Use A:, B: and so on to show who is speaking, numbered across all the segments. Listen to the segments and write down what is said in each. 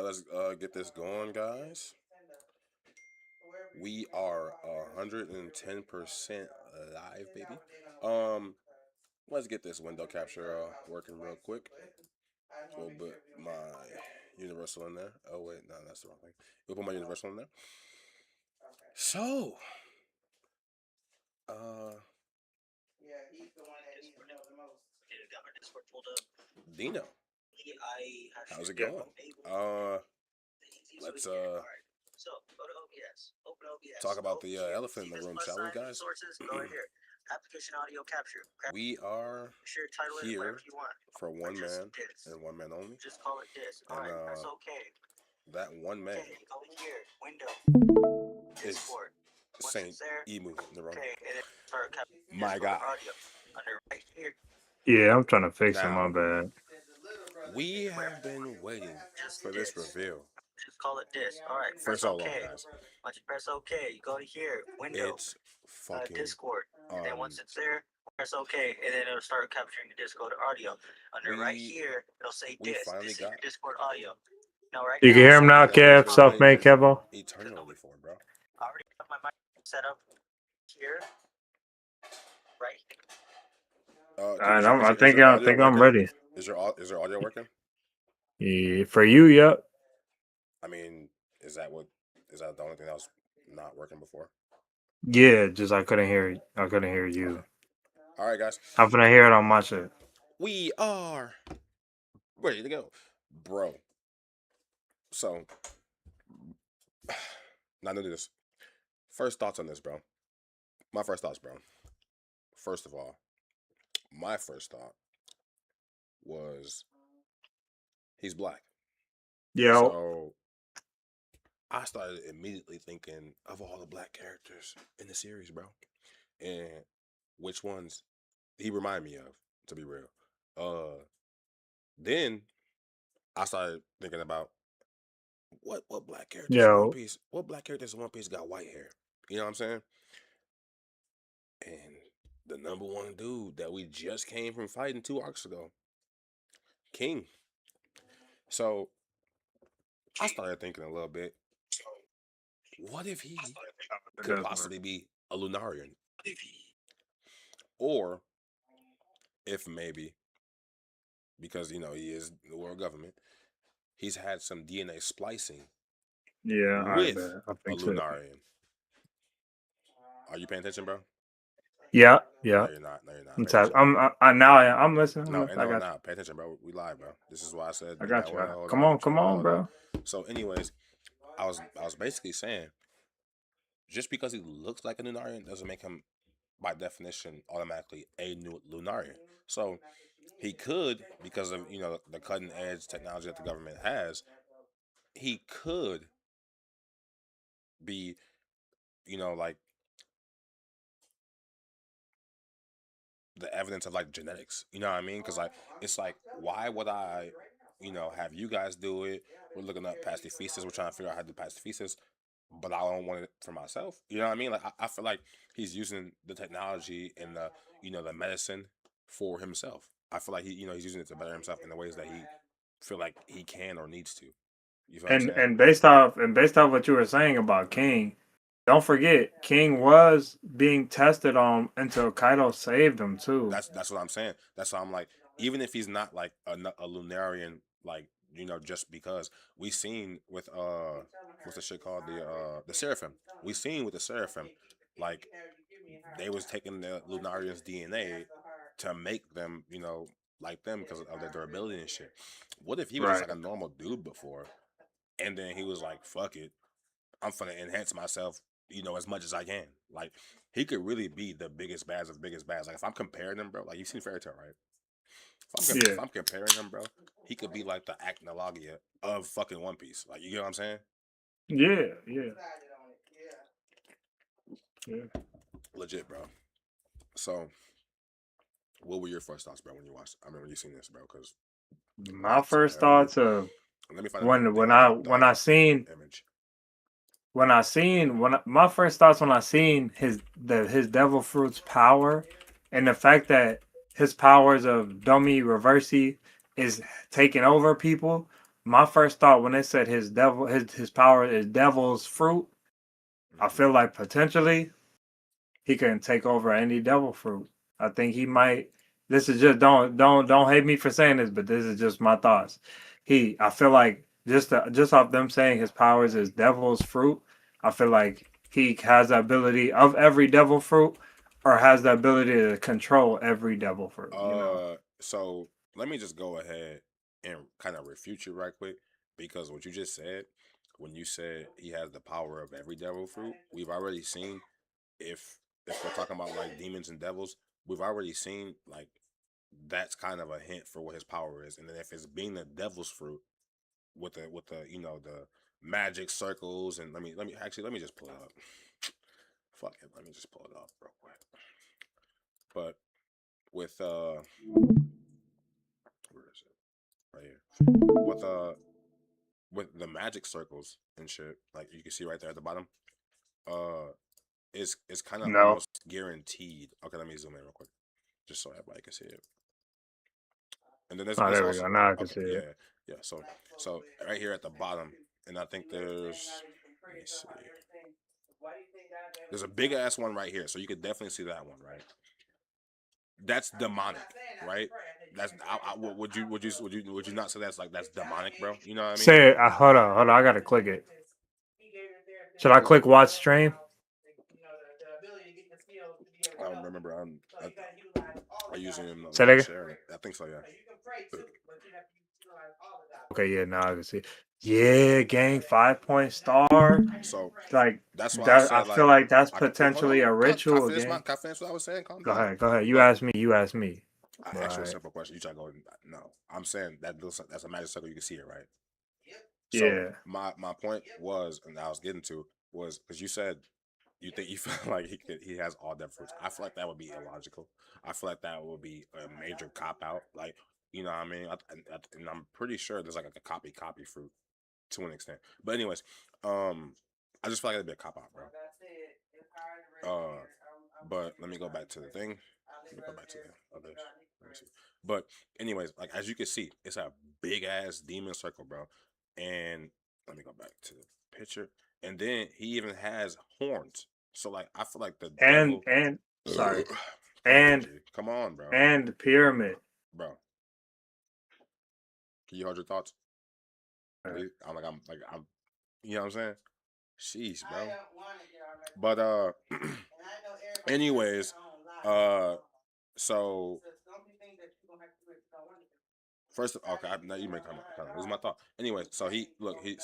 A: right, let's get this going, guys. We are 110% live, baby. Um, let's get this window capture working real quick. We'll put my universal in there. Oh wait, no, that's the wrong thing. We'll put my universal in there. So, uh, Dino, how's it
B: Yeah.
A: going? Let's talk about the elephant in the room, shall we, guys? We are here for one man and one man only. And that one man is Saint Emu Neurona. My guy.
B: Yeah, I'm trying to fix it.
A: Now,
B: My bad.
A: we have been waiting for this reveal for so long, guys. It's fucking we finally got
B: You can hear him now,
A: something that we've
B: Kev.
A: been waiting
B: Self-made Kevo.
A: eternally for, bro.
B: And I
A: Is
B: think
A: your
B: I
A: audio
B: think I'm
A: working?
B: ready.
A: Is your audio working?
B: Yeah, for you, yep.
A: I mean, is that the only thing that was not working before?
B: Yeah, just I couldn't hear. I couldn't hear you.
A: Okay. All right, guys.
B: I'm gonna hear it on my shit.
A: We are ready to go, bro. So, not to do this. First thoughts on this, bro. My first thoughts, bro. First of all, my first thought was he's black.
B: Yeah.
A: So I started immediately thinking of all the black characters in the series, bro, and which ones he reminded me of, to be real. Then I started thinking about what black characters in One
B: Yo.
A: Piece, what black characters in One Piece got white hair. You know what I'm saying? And the number one dude that we just came from fighting 2 arcs ago, King. So I started thinking a little bit. What if he could possibly be a Lunarian? Or if maybe, because he is the world government, he's had some DNA splicing
B: Yeah, I bet.
A: with
B: I
A: a
B: think so.
A: Lunarian. Are you paying attention, bro?
B: Yeah,
A: No,
B: yeah.
A: you're not. No, you're not.
B: I'm
A: Pay attention,
B: tapped.
A: bro.
B: I'm listening.
A: No,
B: I
A: no,
B: got you.
A: no. Pay attention, bro. We live, bro. This is why I said
B: I
A: you might
B: got you.
A: want to hold
B: Come
A: on.
B: on,
A: But you
B: come
A: want to
B: on,
A: hold on.
B: bro.
A: So, anyways, I was basically saying, just because he looks like a Lunarian doesn't make him, by definition, automatically a new Lunarian. So he could, because of the cutting edge technology that the government has, he could be, like the evidence of like genetics. You know what I mean? Because like it's like, why would I, have you guys do it? We're looking up pasty-feces. We're trying to figure out how to do pasty-feces, but I don't want it for myself. You know what I mean? Like I feel like he's using the technology and the medicine for himself. I feel like he's using it to better himself in the ways that he feel like he can or needs to. You feel what I'm
B: And
A: saying?
B: based off what you were saying about King, don't forget King was being tested on until Kaido saved him too.
A: That's what I'm saying. That's why I'm like, even if he's not like a Lunarian, like just because we seen with what's the shit called, the Seraphim. We seen with the Seraphim, like they was taking the Lunarians' DNA to make them, like them because of their durability and shit. What if he was just
B: Right.
A: like a normal dude before, and then he was like, "Fuck it, I'm gonna enhance myself, as much as I can." Like he could really be the biggest bads of the biggest bads. Like if I'm comparing them, bro, like you've seen Fairy Tail, right?
B: Yeah.
A: If I'm comparing them, bro, he could be like the Acnologia of fucking One Piece. Like you get what I'm saying?
B: Yeah. Yeah. Yeah.
A: Legit, bro. So, what were your first thoughts, bro, when you watched? I mean, when you seen this, bro? Because
B: My first thoughts of
A: let me find
B: when I
A: the
B: seen
A: image.
B: my first thoughts when I seen his devil fruit's power and the fact that his powers of dummy reversey is taking over people. my first thought when they said his power is devil's fruit, I
A: Hmm.
B: feel like potentially he can take over any devil fruit. I think he might. This is just don't hate me for saying this, but this is just my thoughts. I feel like just off them saying his powers is devil's fruit, I feel like he has the ability of every devil fruit, or has the ability to control every devil fruit. You know.
A: So let me just go ahead and kind of refute you right quick because what you just said, when you said he has the power of every devil fruit, we've already seen if we're talking about like demons and devils, we've already seen like that's kind of a hint for what his power is. And then if it's being the devil's fruit with the the magic circles and let me just pull it up. Fuck it, let me just pull it up real quick. But with where is it? Right here. With the magic circles and shit, like you can see right there at the bottom, uh it's kind of
B: No.
A: almost guaranteed. Okay, let me zoom in real quick, just so everybody can see it. And then
B: Oh,
A: it's
B: there we
A: also
B: go. Now I can
A: okay,
B: see it.
A: yeah, yeah. So right here at the bottom, and I think let me see, there's a big ass one right here, so you could definitely see that one, right? That's demonic, right? Would you not say that's demonic, bro? You know what I mean?
B: Say it. Hold on. I gotta click it. Should I click watch stream?
A: I don't remember. I using him
B: Say that
A: not
B: again.
A: sharing it. I think so, yeah.
B: Okay, yeah, now I can see. Yeah, gang 5 point star.
A: So
B: Like
A: that's why I
B: that, I
A: said
B: feel
A: like
B: like that's
A: hold
B: potentially
A: on.
B: a ritual, gang.
A: Can I finish what I was saying? Calm
B: Go
A: down.
B: ahead, go ahead. You
A: But
B: asked me, you asked me.
A: I
B: But
A: asked you a
B: alright.
A: simple question. You try to go. No, I'm saying that's a magic circle. You can see it, right? So
B: Yeah.
A: my point was, and I was getting to was because you said you think you feel like he has all death fruits. I feel like that would be illogical. I feel like that would be a major cop out. Like you know what I mean? And I'm pretty sure there's like a copy fruit to an extent. But anyways, I just feel like it'd be a cop out, bro. But let me go back to the thing. Let me go back to the others. Let me see. But anyways, like as you can see, it's a big ass demon circle, bro. And let me go back to the picture. And then he even has horns. So like I feel like the
B: And
A: devil.
B: and sorry.
A: Come on,
B: And
A: G. Come on, bro.
B: and pyramid.
A: Bro, can you hold your thoughts,
B: Uh,
A: please? I'm. You know what I'm saying? Sheesh, bro. But anyways, uh, so first, okay, now you may kind of lose my thought. Anyway, so he looked kind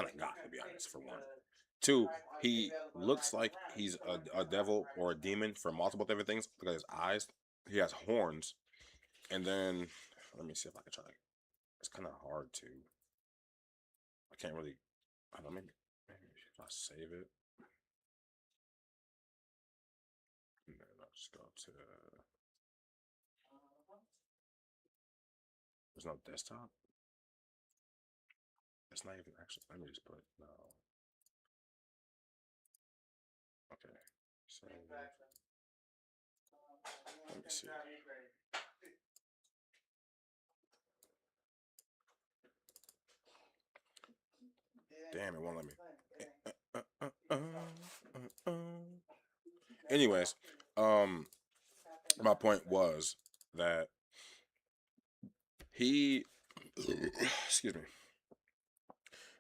A: of god to be honest. For one, two, he looks like he's a devil or a demon for multiple different things. Look at his eyes. He has horns, and then let me see if I can try. It's kind of hard to. I can't really. I don't know. Maybe if I save it, and then I'll just go to. There's no desktop. It's not even actually. Let me just put no. Okay. So let me see. Damn, it won't let me. Uh, uh, uh, uh, uh. Anyways, um, my point was that he, excuse me,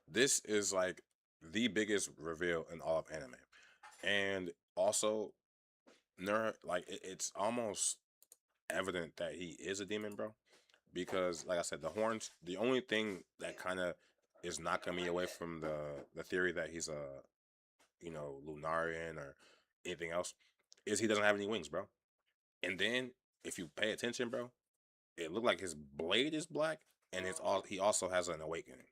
A: this is like the biggest reveal in all of anime, and also, it's almost evident that he is a demon, bro. Because, like I said, the horns. The only thing that kind of is knocking me away from the theory that he's a Lunarian or anything else is he doesn't have any wings, bro. And then if you pay attention, bro, it looked like his blade is black, and he also has an awakening,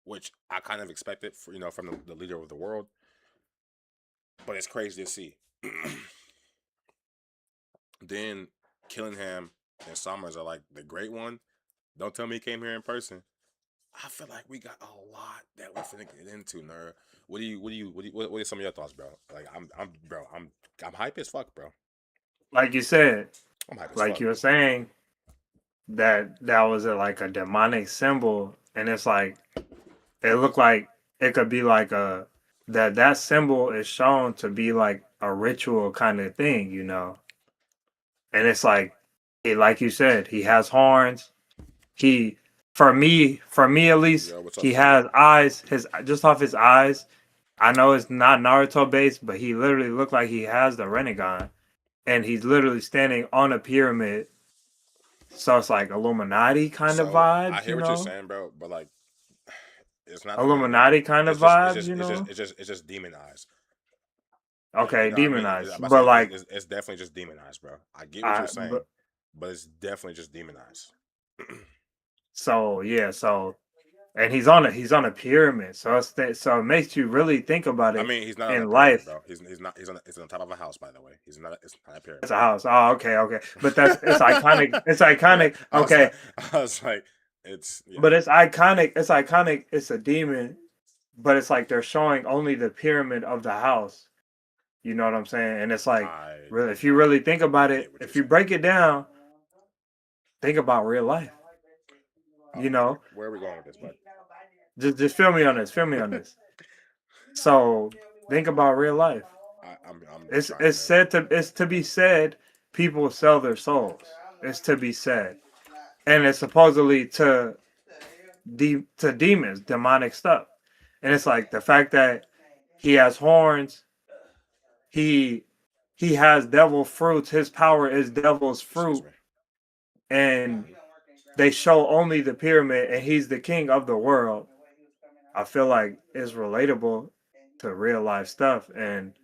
A: which I kind of expected for from the leader of the world, but it's crazy to see. Then Killingham and Summers are like the great one. Don't tell me he came here in person. I feel like we got a lot that we're finna get into, nerd. What are some of your thoughts, bro? Like I'm hype as fuck, bro.
B: like you said,
A: I'm hype as
B: like
A: fuck.
B: you were saying, that was like a demonic symbol, and it's like it looked like it could be like a that symbol is shown to be like a ritual kind of thing, you know. And it's like like you said, he has horns. He for me at least,
A: Yo, what's up,
B: he
A: family?
B: has eyes. His just off his eyes, I know it's not Naruto based, but he literally looked like he has the Rinnegan, and he's literally standing on a pyramid. So it's like Illuminati kind of
A: So I
B: vibes,
A: hear
B: you
A: what you're
B: know.
A: saying, bro, but like it's not Illuminati.
B: Illuminati kind of
A: It's just
B: vibes, you know.
A: it's just demon eyes. Like you
B: Okay,
A: know what I mean?
B: demonized,
A: I'm about to
B: but
A: say
B: like
A: it's definitely just demon eyes, bro. I get what you're
B: I,
A: saying,
B: but
A: but it's definitely just demon eyes.
B: so yeah, so and he's on a pyramid, so so it makes you really think about
A: I
B: it
A: mean, he's not on a
B: in
A: pyramid,
B: life.
A: bro. He's not. He's on the top of a house, by the way. He's not. It's not a
B: It's
A: pyramid.
B: a house. Oh, okay, okay. But that's it's iconic. It's
A: Yeah,
B: iconic. Okay,
A: I was like, it's yeah.
B: but it's iconic. It's iconic. It's a demon, but it's like they're showing only the pyramid of the house. You know what I'm saying? And it's like,
A: I
B: really, if you really think about
A: get
B: it,
A: what you're
B: if you
A: saying.
B: break it down, think about real life.
A: Oh,
B: You know,
A: where are we going with this, bud?
B: just feel me on this. Feel me on this. So think about real life.
A: I'm trying
B: It's
A: to.
B: said to it's to be said people sell their souls. It's to be said, and it's supposedly to demons, demonic stuff. And it's like the fact that he has horns, he he has devil fruits. His power is devil's
A: Excuse
B: fruit,
A: me.
B: and they show only the pyramid, and he's the king of the world. I feel like it's relatable to real life stuff, and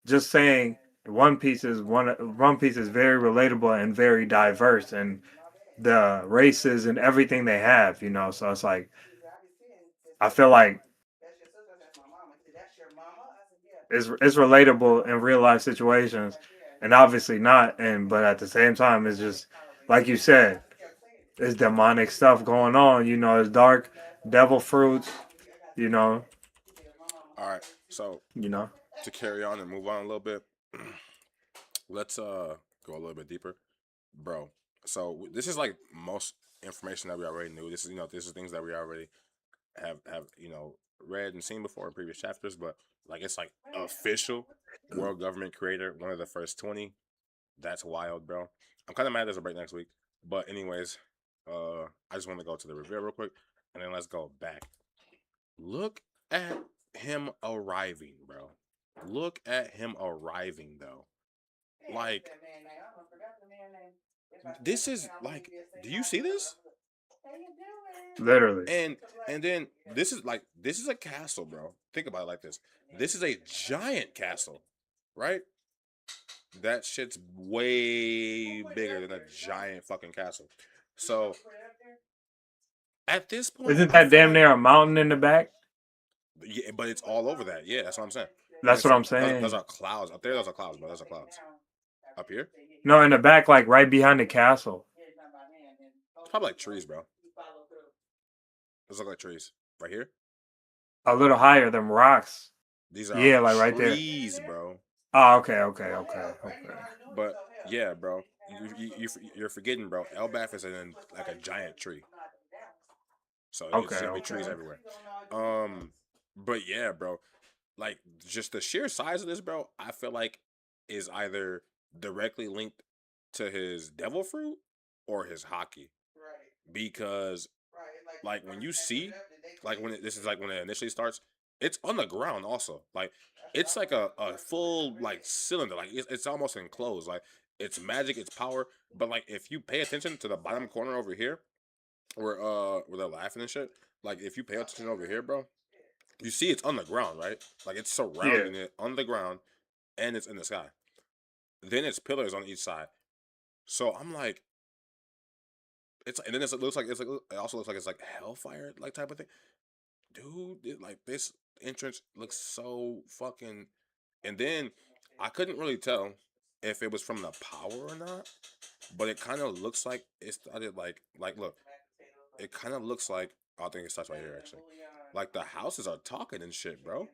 B: just saying One Piece is very relatable and very diverse, and the races and everything they have, you know. So it's like I feel like it's relatable in real life situations, and obviously not. And but at the same time, it's just like you said, it's demonic stuff going on. You know, it's dark devil fruits. You know,
A: All right, so
B: you know.
A: to carry on and move on a little bit, let's go a little bit deeper, bro. So this is like most information that we already knew. This is this is things that we already have read and seen before in previous chapters, but like it's like official world government creator, one of the first 20. That's wild, bro. I'm kind of mad there's a break next week, but anyways, I just want to go to the reveal real quick, and then let's go back. Look at him arriving, bro. Look at him arriving, though. Like, this is like, do you see this?
B: Literally.
A: And then this is a castle, bro. Think about it like this. This is a giant castle, right? That shit's way bigger than a giant fucking castle. So at this point,
B: Isn't
A: I
B: that
A: feel
B: damn
A: like
B: near a mountain in the back?
A: yeah, but it's all over that. Yeah, that's what I'm saying. And
B: That's
A: it's
B: what
A: like
B: I'm
A: those
B: saying.
A: are clouds up there. Those are clouds, but those are clouds up here.
B: No, in the back, like right behind the castle.
A: It's probably like trees, bro. Those look like trees right here.
B: A little higher than rocks.
A: These are
B: Yeah, like right there.
A: trees, bro.
B: Oh, okay, okay, okay, okay.
A: But yeah, bro, you're forgetting, bro. Elbaf is in like a giant tree, so it's
B: Okay,
A: just gonna be trees
B: okay.
A: everywhere. But yeah, bro, like just the sheer size of this, bro, I feel like is either directly linked to his devil fruit or his hockey, because like when you see, like this is like when it initially starts, it's on the ground also. Like it's like a full like cylinder. Like it's almost enclosed. Like it's magic, it's power. But like if you pay attention to the bottom corner over here, where they're laughing and shit. Like if you pay attention over here, bro, you see it's on the ground, right? Like it's
B: Yeah,
A: surrounding it on the ground and it's in the sky. Then it's pillars on each side. So I'm like, and then it looks like it also looks like it's like hellfire like type of thing. Dude, like this entrance looks so fucking. And then I couldn't really tell if it was from the power or not, but it kind of looks like it started like look, it kind of looks like I think it starts right here actually. Like the houses are talking and shit, bro.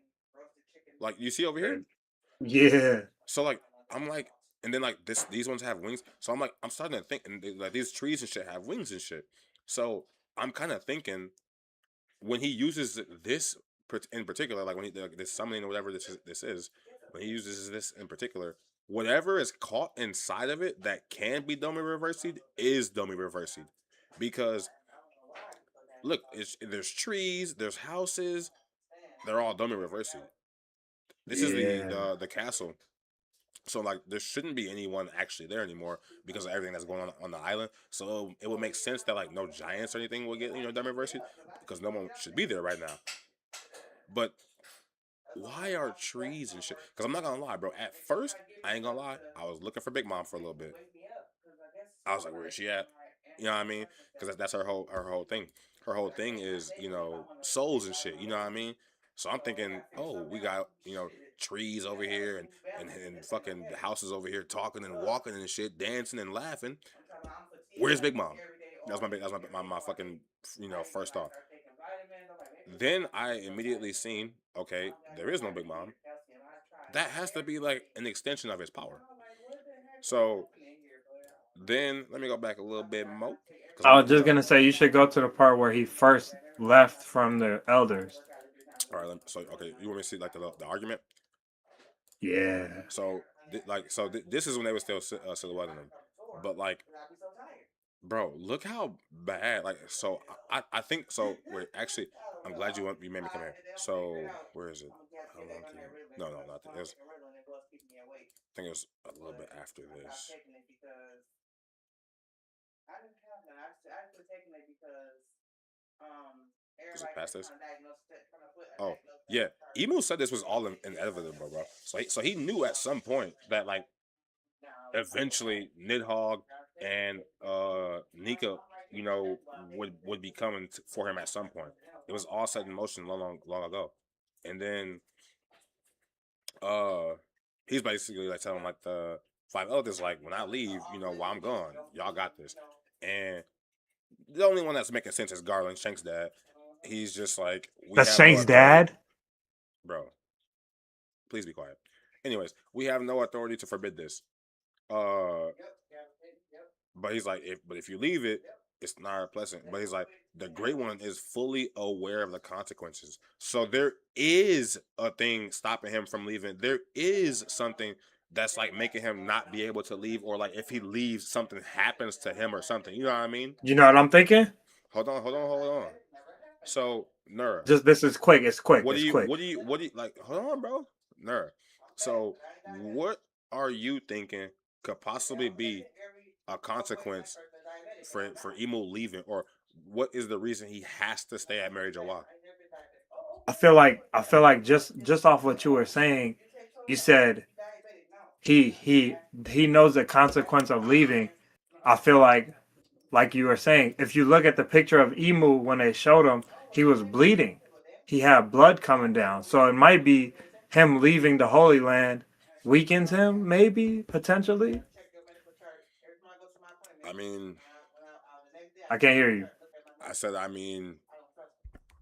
A: Like you see over here.
B: yeah.
A: So like I'm like And then like these ones have wings. So I'm like, I'm starting to think, and like these trees and shit have wings and shit. So I'm kind of thinking when he uses this in particular, like when he like this summoning or whatever this is, when he uses this in particular, whatever is caught inside of it that can be dummy reversed is dummy reversed, because look, there's trees, there's houses, they're all dummy reversed. This is
B: Yeah.
A: the castle. So like there shouldn't be anyone actually there anymore because of everything that's going on the island. So it would make sense that like no giants or anything will get dummy reversed because no one should be there right now. But why are trees and shit? Because I'm not gonna lie, bro. At first, I ain't gonna lie, I was looking for Big Mom for a little bit. I was like, where is she at? You know what I mean? Because that's her whole thing. Her whole thing is souls and shit. You know what I mean? So I'm thinking, oh, we got trees over here and fucking the houses over here talking and walking and shit, dancing and laughing. Where's Big Mom? That was my fucking first thought. Then I immediately seen, okay, there is no Big Mom. That has to be like an extension of his power. So then let me go back a little bit more because
B: I
A: I'm
B: was
A: not.
B: just gonna say you should go to the part where he first left from the elders.
A: All right. So okay, you want me to see like the argument?
B: Yeah.
A: So this is when they were still silhouetting him, but like, bro, look how bad. Like, so I think so. Wait, actually, I'm glad you made me come here. So where is it? How long can you? No, not it was. I think it was a little bit after this. Was it past this? Oh, yeah. Emu said this was all inevitable, bro. So he knew at some point that like eventually Nidhogg and Nika, would be coming for him at some point. It was all set in motion long ago, and then uh he's basically like telling like the five elders like when I leave, while I'm gone, y'all got this. And the only one that's making sense is Garland Shank's dad. He's just like we
B: That's
A: have no
B: Shank's
A: authority,
B: dad.
A: bro. Please be quiet. Anyways, we have no authority to forbid this. Uh, but he's like, if you leave it, it's not pleasant. But he's like, the Great One is fully aware of the consequences. So there is a thing stopping him from leaving. There is something that's like making him not be able to leave, or like if he leaves, something happens to him or something. You know what I mean?
B: You know what I'm thinking?
A: Hold on. So Nura,
B: Just this is quick. It's quick.
A: what do
B: It's
A: you what
B: quick.
A: do you what do you like? Hold on, bro. Nura. So what are you thinking could possibly be a consequence for Emo leaving, or what is the reason he has to stay at Mary Joa?
B: I feel like just off what you were saying, you said he knows the consequence of leaving. I feel like you were saying, if you look at the picture of Emu when they showed him, he was bleeding. He had blood coming down. So it might be him leaving the Holy Land weakens him, maybe, potentially.
A: I mean,
B: I can't hear you.
A: I said, I mean,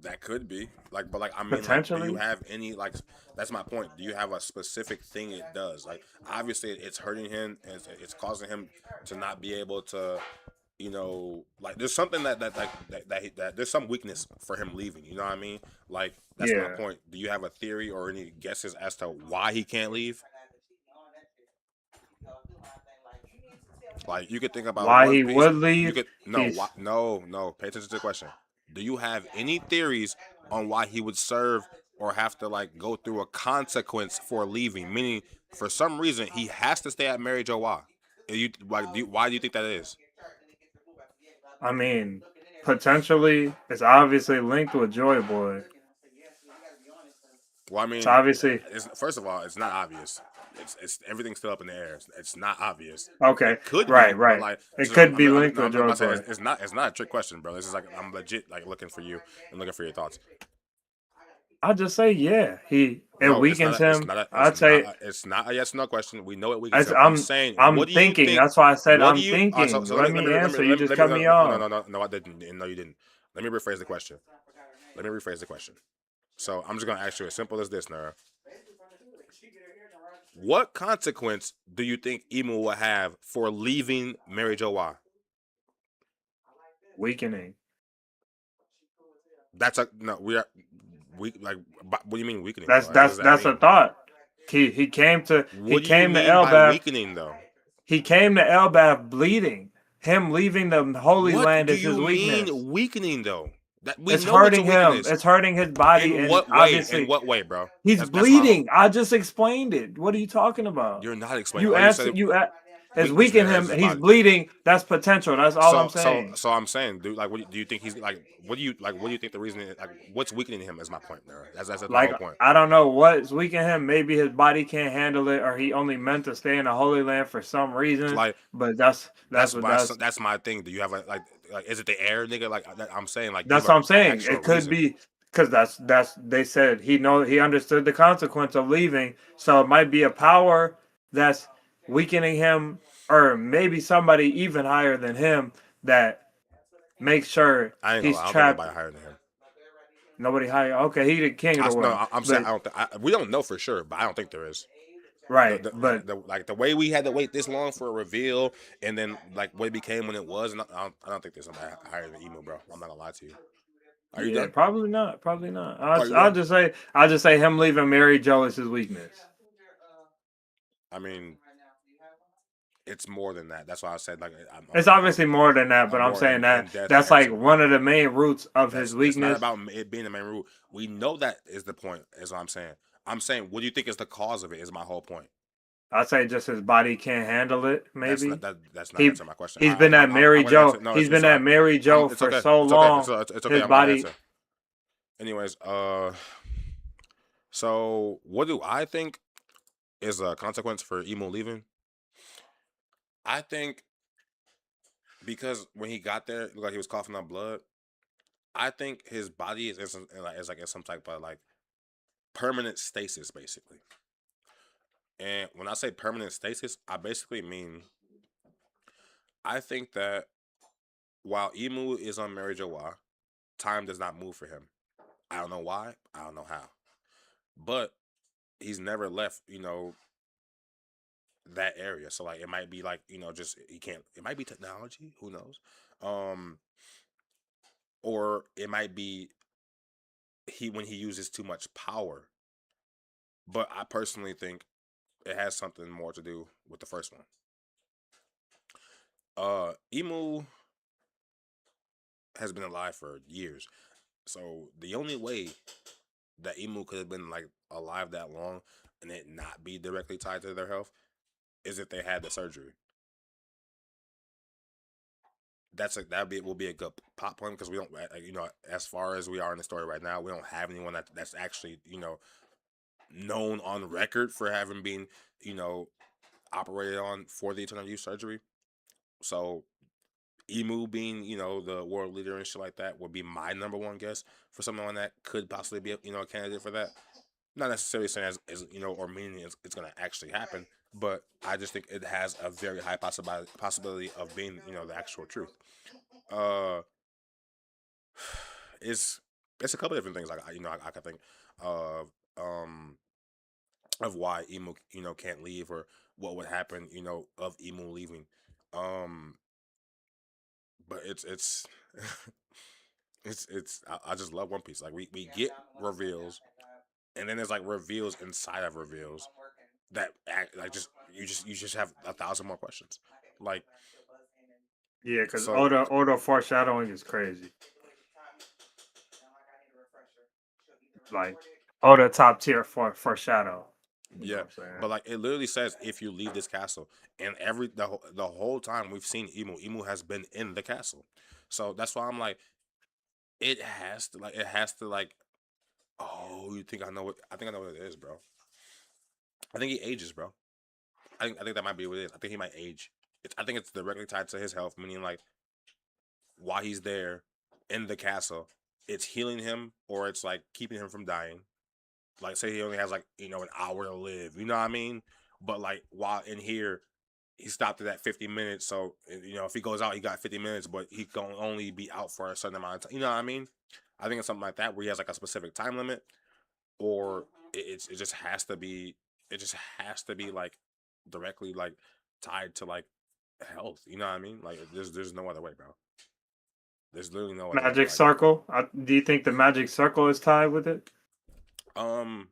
A: that could be like, but like, I mean, like, do you
B: Potentially.
A: have any like? That's my point. Do you have a specific thing it does? Like, obviously, it's hurting him. And it's causing him to not be able to, like, there's something that there's some weakness for him leaving. You know what I mean? Like, that's my
B: Yeah.
A: point. Do you have a theory or any guesses as to why he can't leave? Like you could think about
B: Why
A: One
B: he
A: Piece.
B: would
A: You
B: leave?
A: could no,
B: He's
A: why, no. Pay attention to the question. Do you have any theories on why he would serve or have to like go through a consequence for leaving? Meaning, for some reason, he has to stay at Mary Joa. Why do you think that is?
B: I mean, potentially it's obviously linked with Joy Boy.
A: Well, I
B: It's
A: mean,
B: obviously
A: first of all, it's not obvious. It's everything's still up in the air. It's not obvious.
B: okay.
A: It could be,
B: Right,
A: but
B: right.
A: like,
B: It could be linked
A: no,
B: with
A: I'm
B: Joy
A: not saying
B: Boy.
A: it's not a trick question, bro. This is like I'm legit like looking for you and looking for your thoughts.
B: I'll just say yeah. It
A: No,
B: weakens him. I'd say
A: it's not a yes or no question. We know it weakens
B: as
A: him. I'm saying,
B: I'm
A: what do you
B: thinking.
A: think?
B: That's why I said
A: What do
B: I'm
A: you?
B: thinking.
A: So
B: Let me answer. You just cut me
A: no, no,
B: off.
A: no, no, no, I didn't. No, you didn't. Let me rephrase the question. Let me rephrase the question. So I'm just gonna ask you as simple as this, Nara. What consequence do you think Emu will have for leaving Mary Jo?
B: Weakening.
A: That's a no. We are we like. What do you mean weakening,
B: That's
A: though? Like, what does
B: that's
A: that
B: that's
A: mean?
B: a thought. He came to he
A: What do you
B: came to
A: mean by
B: Elbath.
A: weakening, though?
B: He came to Elbath bleeding. Him leaving the Holy
A: What
B: Land
A: do
B: is
A: you
B: his weakness.
A: mean weakening, though? That we
B: It's
A: know it's a
B: hurting him.
A: weakness.
B: It's hurting his body,
A: In
B: and
A: what way? In
B: obviously
A: what way, bro?
B: he's
A: That's my whole.
B: bleeding. I just explained it. What are you talking about?
A: You're not explaining.
B: You
A: All you said
B: answer. It's
A: weakness in
B: weakened him.
A: his
B: He's
A: body.
B: bleeding. That's potential. That's all I'm saying.
A: So I'm saying, dude. Like, do you think he's like? What do you like? What do you think the reason is? Like, what's weakening him? Is my point there. That's my
B: Like
A: whole point.
B: I don't know what's weakening him. Maybe his body can't handle it, or he only meant to stay in the Holy Land for some reason.
A: Like,
B: But that's what that's
A: that's my thing. Do you have like is it the air, nigga? Like I'm saying, like give
B: that's what I'm
A: an
B: saying.
A: actual
B: It could
A: reason.
B: be because that's they said he understood the consequence of leaving. So it might be a power that's weakening him, or maybe somebody even higher than him that makes sure
A: I ain't gonna
B: he's
A: lie. I don't think
B: trapped.
A: nobody higher than him.
B: Nobody higher. Okay, he the king of the
A: No,
B: world.
A: I'm saying
B: But
A: I don't. We don't know for sure, but I don't think there is.
B: right, but
A: Like the way we had to wait this long for a reveal, and then like what it became when it was. And I don't think there's somebody higher than Emo, bro. I'm not gonna lie to you. Are you
B: yeah,
A: done?
B: probably not. Probably not.
A: Are you done?
B: I'll just say him leaving Mary Jo is his weakness.
A: I mean, it's more than that. That's why I said like
B: It's obviously more than that,
A: a
B: but I'm
A: more
B: saying
A: in
B: that
A: depth
B: that's like
A: answer.
B: one of the main roots of his
A: That's it's not
B: weakness.
A: about it being the main rule. We know that is the point. Is what I'm saying. I'm saying, what do you think is the cause of it? Is my whole point.
B: I'd say just his body can't handle it. Maybe
A: That's not
B: he
A: answering my question.
B: he's been at
A: I'm
B: Mary
A: gonna answer.
B: Jo.
A: No,
B: He's been
A: it's all
B: at
A: right.
B: Mary Jo
A: It's
B: for
A: okay.
B: so
A: It's okay.
B: long.
A: It's okay.
B: His
A: I'm gonna
B: body.
A: answer. Anyways, so what do I think is a consequence for Emo leaving? I think because when he got there, it looked like he was coughing up blood. I think his body is like in some type of like permanent stasis, basically. And when I say permanent stasis, I basically mean I think that while Emu is on Mary Joa, time does not move for him. I don't know why. I don't know how. But he's never left, that area. So like it might be like, just he can't it might be technology, who knows? Um or it might be he when he uses too much power. But I personally think it has something more to do with the first one. Emu has been alive for years. So the only way that Emu could have been like alive that long and it not be directly tied to their health is if they had the surgery. That will be a good pop point because we don't as far as we are in the story right now, we don't have anyone that's actually known on record for having been you know operated on for the eternal youth surgery. So Emu being the world leader and shit like that would be my number one guess for someone that could possibly be a candidate for that. Not necessarily saying as or meaning it's going to actually happen, but I just think it has a very high possibility of being the actual truth. Uh, it's it's a couple different things like I can think of of why Emu can't leave or what would happen of Emu leaving. Um, but it's I just love One Piece. Like we get reveals, and then there's like reveals inside of reveals that act like you just have a thousand more questions. Like
B: Yeah, because
A: so
B: Oda foreshadowing is crazy. Like Oda top tier for foreshadow. You know
A: yeah,
B: what I'm saying?
A: but like it literally says if you leave this castle, and the whole time we've seen Emu has been in the castle, so that's why I'm like it has to like oh you think I know what I think I know what it is, bro. I think he ages, bro. I think that might be what it is. I think he might age. I think it's directly tied to his health, meaning like while he's there in the castle, it's healing him or it's like keeping him from dying. Like say he only has like an hour to live, you know what I mean? But like while in here, he stopped at that 50 minutes. So if he goes out, he got 50 minutes, but he can only be out for a certain amount of time. You know what I mean? I think it's something like that where he has like a specific time limit, or it just has to be. it just has to be like directly like tied to like health. You know what I mean? Like there's no other way, bro. There's literally no other way.
B: Magic Circle. Do you think the Magic Circle is tied with it?
A: Um,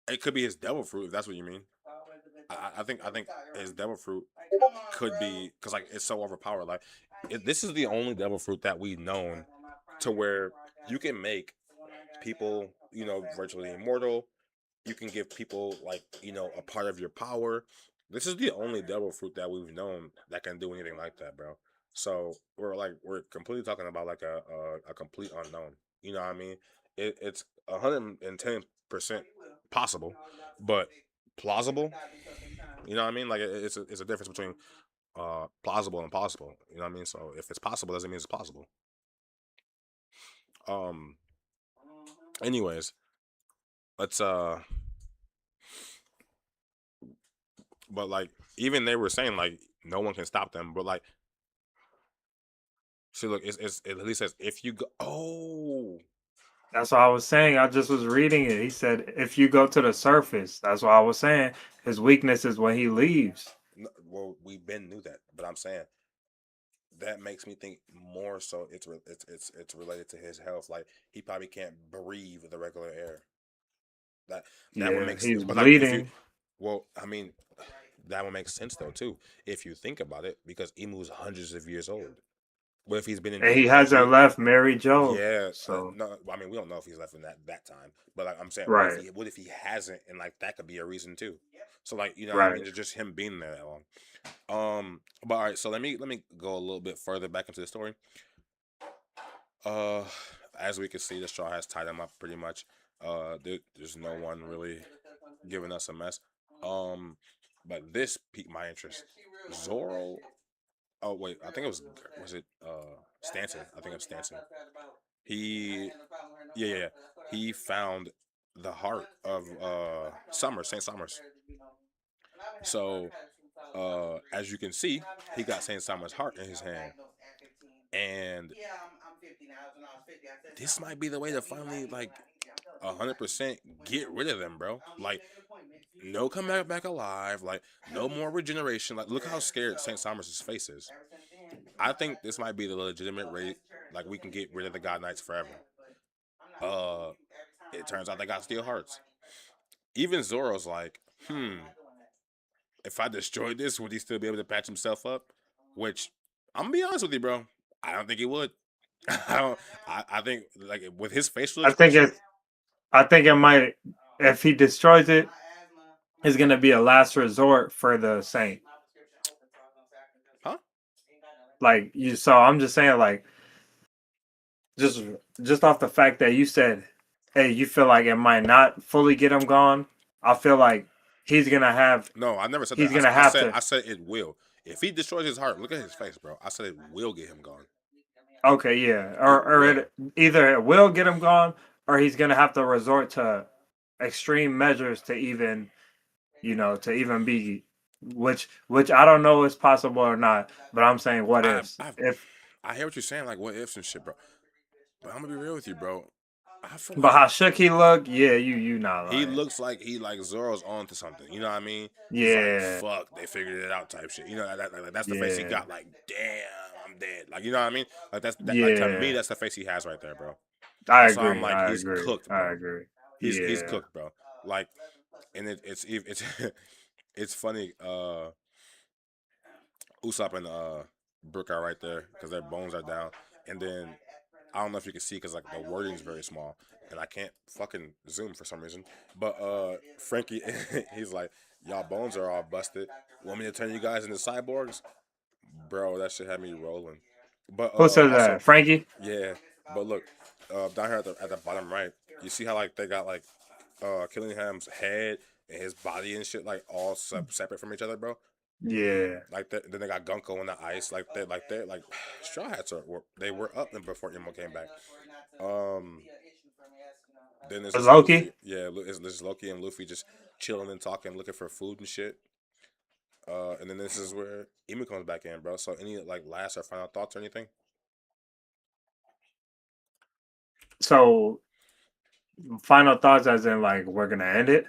A: it could be his devil fruit if that's what you mean. I think his devil fruit could be because like it's so overpowered. Like this is the only devil fruit that we've known to where you can make people virtually immortal. You can give people like a part of your power. This is the only devil fruit that we've known that can do anything like that, bro. So we're completely talking about like a complete unknown. You know what I mean? It's 110% possible, but plausible. You know what I mean? Like it's a difference between plausible and possible. You know what I mean? So if it's possible, doesn't mean it's possible. Um. Anyways, let's but like even they were saying like no one can stop them. But like, see, look, it at least says if you go. Oh,
B: That's what I was saying. I just was reading it. He said if you go to the surface, that's what I was saying. His weakness is when he leaves.
A: no, well, we been knew that, but I'm saying that makes me think more so it's related to his health. Like he probably can't breathe the regular air. That that would
B: Yeah,
A: make
B: he's
A: but like if you
B: bleeding,
A: well, I mean that would make sense though too if you think about it because Emu's hundreds of years old. What if he's been in
B: and
A: deep?
B: he
A: What if
B: hasn't
A: he?
B: left Mary Jo.
A: Yeah,
B: So
A: no. I mean, we don't know if he's left in that time, but like I'm saying, what if
B: right,
A: he? What if he hasn't? And like that could be a reason too. So like what I
B: right.
A: mean, just him being there that long. But all right, so let me go a little bit further back into the story. Uh, as we can see, the straw has tied him up pretty much. There's no one really giving us a mess. Um, but this piqued my interest. Zoro. Oh wait, I think it was it Stanton. I think it was Stanton. He yeah. He found the heart of Summers, Saint Summers. So as you can see, he got Saint Summers' heart in his hand. And this might be the way to finally like 100% get rid of them, bro. Like no come back alive, like no more regeneration. Like look how scared Saint Summers' face is. I think this might be the legitimate rate. Like we can get rid of the God Knights forever. Uh, it turns out they got steel hearts. Even Zoro's like, if I destroyed this, would he still be able to patch himself up? Which I'm gonna be honest with you, bro. I don't think he would. I don't. I think like with his facial
B: I think
A: expression,
B: it. I think it might. If he destroys it, it's gonna be a last resort for the Saint.
A: huh?
B: Like you. So I'm just saying, like just just off the fact that you said, hey, you feel like it might not fully get him gone. I feel like he's gonna have.
A: No, I never said
B: He's
A: that.
B: gonna
A: I
B: have
A: said
B: to.
A: I said it will. If he destroys his heart, look at his face, bro. I said it will get him gone.
B: Okay, yeah,
A: It
B: or
A: will.
B: it either it will get him gone, or he's gonna have to resort to extreme measures to even, to even be, which I don't know is possible or not. But I'm saying, what
A: I
B: ifs?
A: I
B: If
A: I hear what you're saying, like what ifs and shit, bro. But I'm gonna be real with you, bro. I feel
B: but
A: like
B: how shook he look? Yeah, you not
A: he
B: lying.
A: looks like he like Zoro's on to something. You know what I mean? He's like,
B: Yeah,
A: fuck, they figured it out type shit. That's the face he
B: yeah,
A: got. Like, damn, I'm dead. Like, you know what I mean? Like like to me,
B: yeah.
A: that's the face he has right there, bro.
B: I
A: That's why I'm
B: agree.
A: like,
B: I
A: he's
B: agree.
A: cooked,
B: I
A: bro.
B: agree.
A: He's
B: Yeah.
A: cooked, bro. Like, and it's it's funny. Usopp and Brook are right there because their bones are down, and then I don't know if you can see because like the wording is very small, and I can't fucking zoom for some reason. But Frankie, he's like, y'all bones are all busted. Want me to turn you guys into cyborgs, bro? That shit had me rolling. But
B: Who said
A: also,
B: that? Frankie?
A: yeah. But look, down here at the bottom right, you see how like they got like Killingham's head and his body and shit like all separate from each other, bro.
B: Yeah.
A: Like that, then they got Gunko on the ice, like Straw Hats they were up and before Emo came back. Um, then there's just
B: Loki?
A: Luffy, yeah, there's Loki and Luffy just chilling and talking, looking for food and shit. And then this is where Emu comes back in, bro. So any like last or final thoughts or anything?
B: So final thoughts as in like we're gonna end it?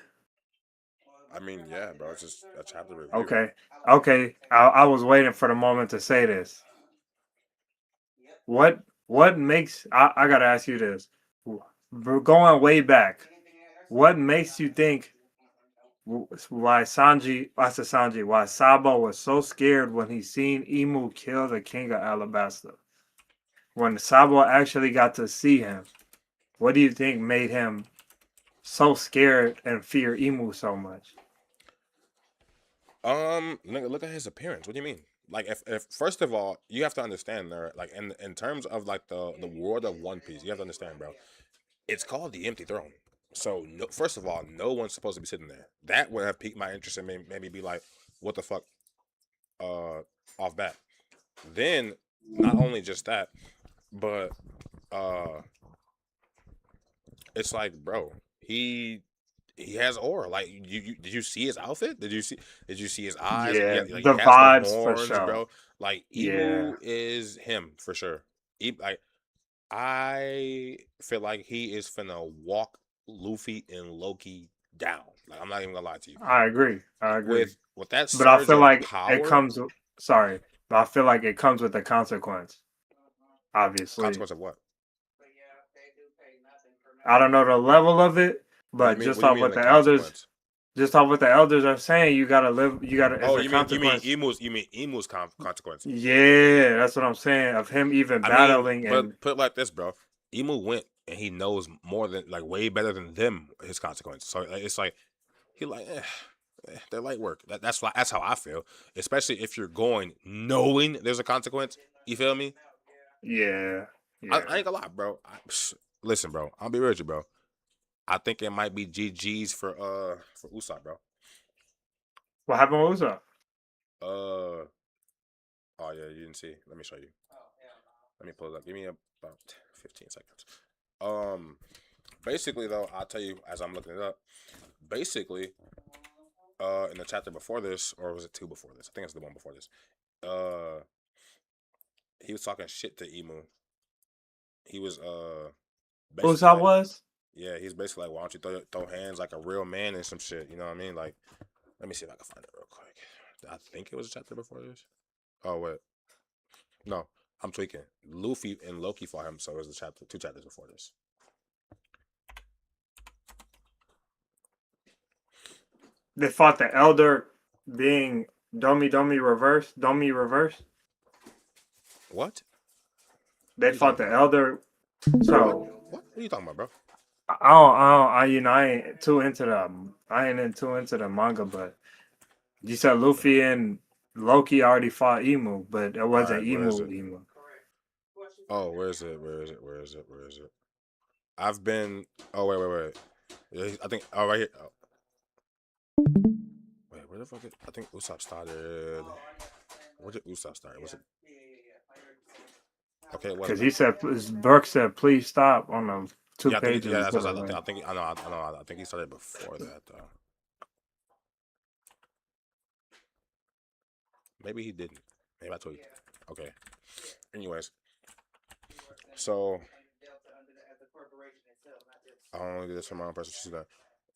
A: I mean, yeah, bro. It's just a chapter review.
B: Okay, okay. I was waiting for the moment to say this. What makes I gotta ask you this? We're going way back. What makes you think why why Sabo was so scared when he seen Imu kill the king of Alabasta? When Sabo actually got to see him, what do you think made him so scared and fear Imu so much?
A: Nigga, look at his appearance. What do you mean? Like, if first of all, you have to understand there, like in terms of like the world of One Piece, you have to understand, bro. It's called the Empty Throne. So no, first of all, no one's supposed to be sitting there. That would have piqued my interest and made me be like, what the fuck, uh, off bat. Then, not only just that, but uh, it's like, bro, he has aura. Like, did you see his outfit? Did you see his eyes? Yeah,
B: Yeah,
A: like he
B: the
A: has the
B: vibes for
A: horns,
B: sure.
A: bro. Like
B: Yeah,
A: Emu is him for sure. Like I feel like he is finna walk Luffy and Loki down. Like I'm not even gonna lie to you.
B: I agree. I agree.
A: With that
B: But I
A: surge
B: feel
A: of
B: like it
A: power,
B: comes. Sorry, but I feel like it comes with a consequence. Obviously,
A: consequence of what?
B: I don't know the level of it,
A: What do you
B: but
A: mean? What do you mean the consequence?
B: just off what the elders are saying, you gotta live. You gotta. It's
A: Oh,
B: a consequence.
A: you mean emu's consequence.
B: Yeah, that's what I'm saying. Of him even
A: I mean,
B: battling and
A: put it like this, bro. Emu went and he knows more than like way better than them his consequence. So like, it's like he like they're light work. That's how I feel. Especially if you're going knowing there's a consequence. You feel me?
B: yeah,
A: I
B: yeah.
A: ain't gonna lie, bro. Listen, bro. I'll be real with you, bro. I think it might be GG's for Usopp, bro.
B: What happened with Usopp?
A: Uh oh yeah, you didn't see. Let me show you. Let me pull it up. Give me about 15 seconds. Um, basically though, I'll tell you as I'm looking it up. Basically, in the chapter before this, or was it two before this? I think it's the one before this. Uh, he was talking shit to Emu. He was basically
B: Usopp
A: like,
B: was.
A: yeah, he's basically like, why don't you throw hands like a real man and some shit? You know what I mean? Like, let me see if I can find it real quick. I think it was a chapter before this. Oh wait, no, I'm tweaking. Luffy and Loki fought him, so it was a chapter, two chapters before this.
B: They fought the elder being Domi reverse.
A: What?
B: They
A: What are you talking
B: fought the
A: about?
B: elder.
A: What?
B: So
A: What are you talking about, bro?
B: I ain't too into the manga, but you said Luffy and Loki already fought Emu, but it
A: All
B: wasn't
A: right, where is
B: Emu.
A: it? Oh, where is it? Where is it? Where is it? Where is it? I've been. Oh wait. Yeah, I think. Oh right here. Oh, wait, where the fuck? I think Usopp started. Where did Usopp start? Was it? Okay, it wasn't
B: Because he
A: that.
B: said, Burke said, please stop on the two
A: Yeah, I think.
B: pages
A: Yeah, that's
B: to
A: what
B: the
A: I think.
B: right.
A: I know. I know. I think he started before that though. Maybe he didn't. Maybe I told you. Okay. Anyways, so I don't want to do this for my own personal. She's like,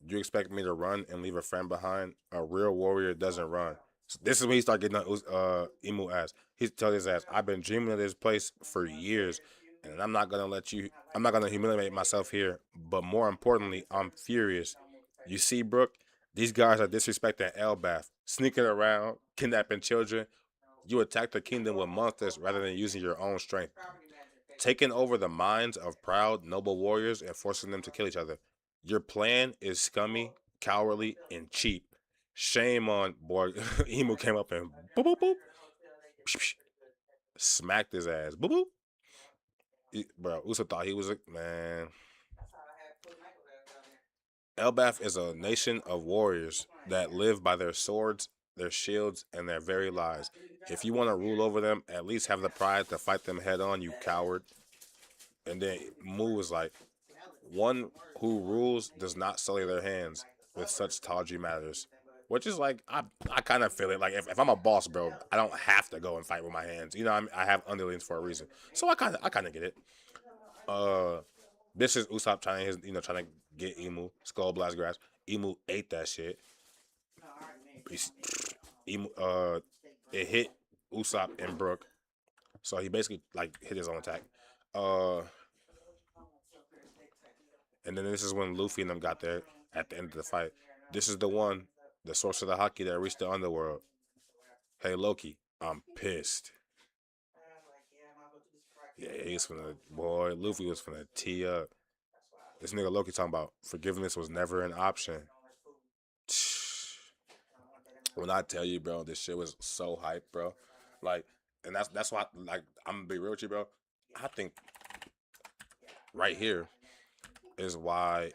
A: do you expect me to run and leave a friend behind? A real warrior doesn't run. So this is when he started getting on Emu ass. He tells his ass, I've been dreaming of this place for years, and I'm not gonna let you. I'm not gonna humiliate myself here. But more importantly, I'm furious. You see, Brooke, these guys are disrespecting Elbath, sneaking around, kidnapping children. You attack the kingdom with monsters rather than using your own strength, taking over the minds of proud, noble warriors and forcing them to kill each other. Your plan is scummy, cowardly, and cheap. Shame on boy. Emu came up and boop boop boop, smacked his ass. Boop boop. Bro, Usa thought he was a man. Elbaf is a nation of warriors that live by their swords, their shields, and their very lives. If you want to rule over them, at least have the pride to fight them head on, you coward. And then Mu was like, one who rules does not sully their hands with such tawdry matters. Which is like, I kind of feel it. Like, if I'm a boss, bro, I don't have to go and fight with my hands. You know, I have underlings for a reason. So I kind of get it. Uh, this is Usopp trying to get Emu skull blast grass. Emu ate that shit. he's, it hit Usopp and Brook, so he basically like hit his own attack. Uh, and then this is when Luffy and them got there at the end of the fight. This is the one, the source of the hockey that reached the underworld. Hey Loki, I'm pissed. Yeah, he's finna boy. Luffy was finna tee up. This nigga Loki talking about forgiveness was never an option. When I tell you, bro, this shit was so hype, bro. Like, and that's why, like, I'm gonna be real with you, bro. I think right here is why.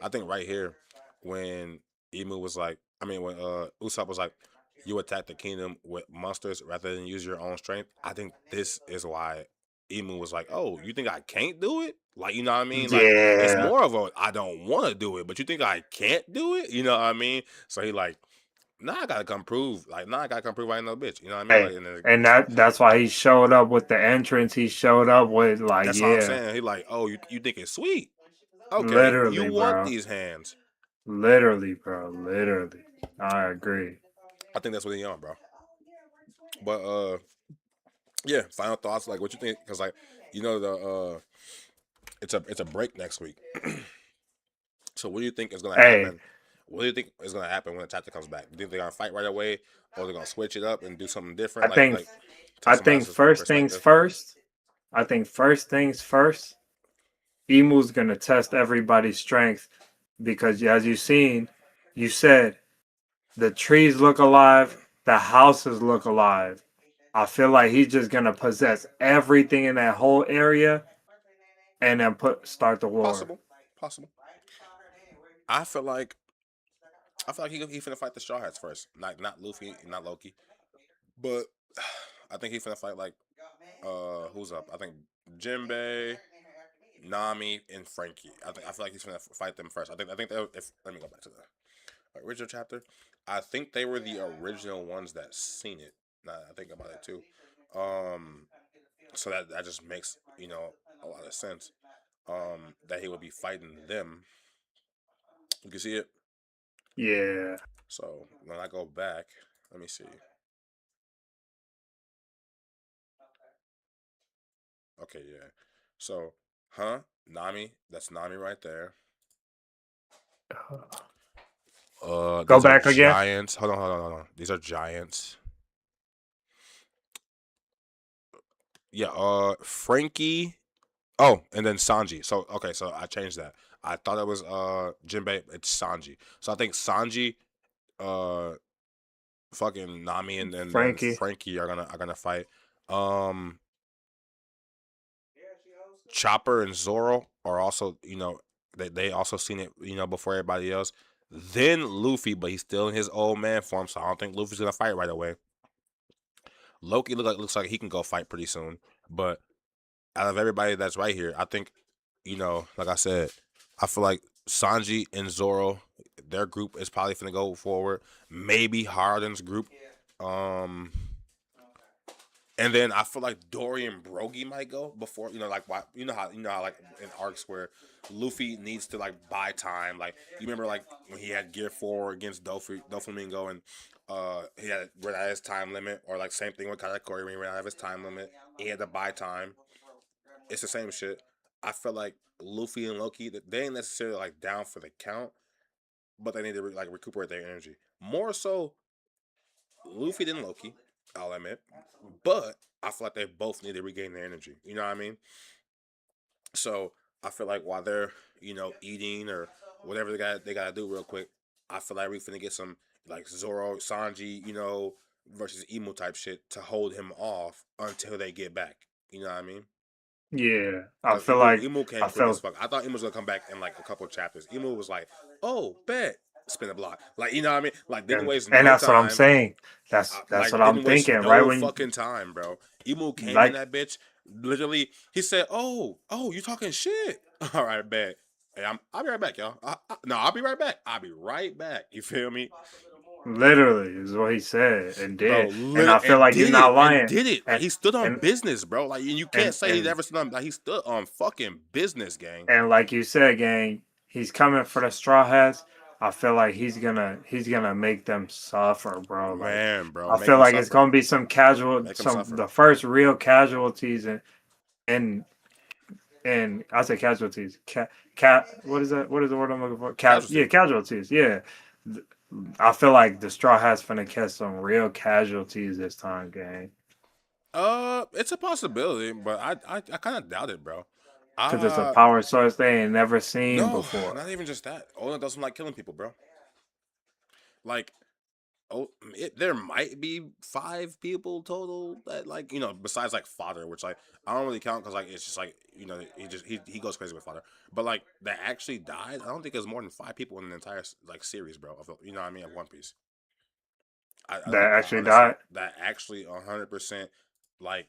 A: I think right here, when Emu was like, I mean, when Usopp was like, you attack the kingdom with monsters rather than use your own strength. I think this is why Emu was like, oh, you think I can't do it? Like, you know what I mean? Like, it's
B: Yeah.
A: more of a, I don't want to do it, but you think I can't do it? You know what I mean? So he like, nah, I gotta come prove. Like, nah, I gotta come prove I ain't no bitch. You know what I mean? Like,
B: Hey,
A: and then,
B: and that's why he showed up with the entrance. He showed up with like,
A: that's what I'm
B: yeah,
A: saying. He like, oh, you think it's sweet? Okay, you
B: literally,
A: want
B: bro.
A: these hands?
B: Literally, bro. Literally. I agree.
A: I think that's what he on, bro. But yeah. Final thoughts. Like, what you think? Because like, you know the it's a break next week. So what do you think is gonna
B: Hey,
A: happen? What do you think is gonna happen when the chapter comes back? Do you think they're gonna fight right away, or they're gonna switch it up and do something
B: I
A: different?
B: think
A: Like tell
B: I
A: somebody
B: think
A: else's
B: first things
A: perspective.
B: first. I think first things first. Emu's gonna test everybody's strength because as you've seen, you said the trees look alive, the houses look alive. I feel like he's just gonna possess everything in that whole area and then start the war.
A: Possible, possible. I feel like he finna fight the Straw Hats first. Not Luffy, not Loki, but I think he finna fight like who's up? I think Jinbei, Nami, and Frankie. I feel like he's gonna fight them first. I think they, if let me go back to the original chapter. I think they were the original ones that seen it. Now that I think about it too. Um, so that just makes a lot of sense. That he would be fighting them. You can see it.
B: Yeah.
A: So when I go back, let me see. Okay, yeah. So, Nami. That's Nami right there.
B: Go
A: These are
B: back again.
A: giants. Hold on. These are giants. Yeah, Frankie. Oh, and then Sanji. So okay, so I changed that. I thought it was Jinbei. It's Sanji. So I think Sanji, uh, fucking Nami, and then
B: Frankie.
A: Frankie are gonna fight. Um, Chopper and Zoro are also they also seen it before everybody else. Then Luffy, but he's still in his old man form, so I don't think Luffy's gonna fight right away. Loki looks like he can go fight pretty soon, but out of everybody that's right here, I think, like I said, I feel like Sanji and Zoro, their group is probably gonna go forward. Maybe Harden's group. Um, and then I feel like Dory and Brogy might go before, like why you know how like in arcs where Luffy needs to like buy time. Like you remember like when he had Gear 4 against Doflamingo and he had ran out of his time limit, or like same thing with Katakuri when he ran out of his time limit. He had to buy time. It's the same shit. I feel like Luffy and Loki, they ain't necessarily like down for the count, but they need to like recuperate their energy. More so, Luffy than Loki, I'll admit, but I feel like they both need to regain their energy. You know what I mean? So I feel like while they're eating or whatever they gotta do real quick, I feel like we finna get some like Zoro, Sanji, versus Emo type shit to hold him off until they get back. You know what I mean?
B: Yeah. I
A: Because
B: feel
A: Emu
B: like
A: Emu
B: I
A: came quick as
B: felt
A: fuck. I thought Emu was gonna come back in like a couple of chapters. Emu was like, "Oh, bet, spin a block." Like you know what I mean? Like didn't waste
B: and
A: no
B: that's what I'm
A: time.
B: saying. That's
A: Like
B: what I'm
A: didn't waste
B: thinking. Right
A: no
B: when
A: fucking time, bro. Emu came in
B: like
A: that bitch. Literally, he said, "Oh, you talking shit?" All right, bet. Hey, I'll be right back, y'all. No, I'll be right back. I'll be right back. You feel me?
B: Literally is what he said and
A: bro.
B: did. And I feel
A: And
B: like you're
A: did it
B: not
A: and
B: lying.
A: did it. Like
B: And
A: he stood on
B: and
A: business, bro. Like you can't
B: and
A: say he
B: and
A: never stood on. Like he stood on fucking business, gang.
B: and like you said, gang, he's coming for the straw hats. I feel like he's gonna make them suffer, bro. Like
A: Man, bro,
B: I
A: make
B: feel
A: him
B: like it's
A: suffer.
B: gonna be
A: Make him
B: some
A: suffer.
B: the first real casualties and and I say casualties. What is that? What is the word I'm looking for? Yeah,
A: Casualty.
B: casualties. Yeah. I feel like the straw hats finna catch some real casualties this time, gang.
A: It's a possibility, but I kind of doubt it, bro.
B: Cause it's a
A: Uh,
B: power source they ain't never seen
A: no,
B: before.
A: not even just that. Oda doesn't like killing people, bro. Like, oh, there might be 5 people total that like besides like father, which like I don't really count because like it's just like he goes crazy with father, but like that actually died. I don't think there's more than 5 people in the entire like series, bro. What I mean, of One Piece. I
B: That
A: don't
B: actually
A: honestly
B: died.
A: that actually 100% like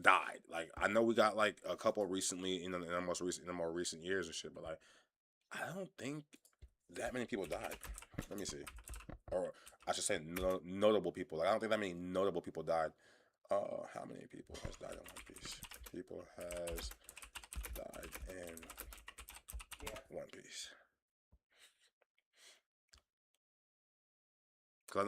A: died. Like I know we got like a couple recently in the more recent years and shit, but like I don't think that many people died. Let me see, or I should say notable people. Like I don't think that many notable people died. How many people has died in One Piece? People has died in One Piece. Cause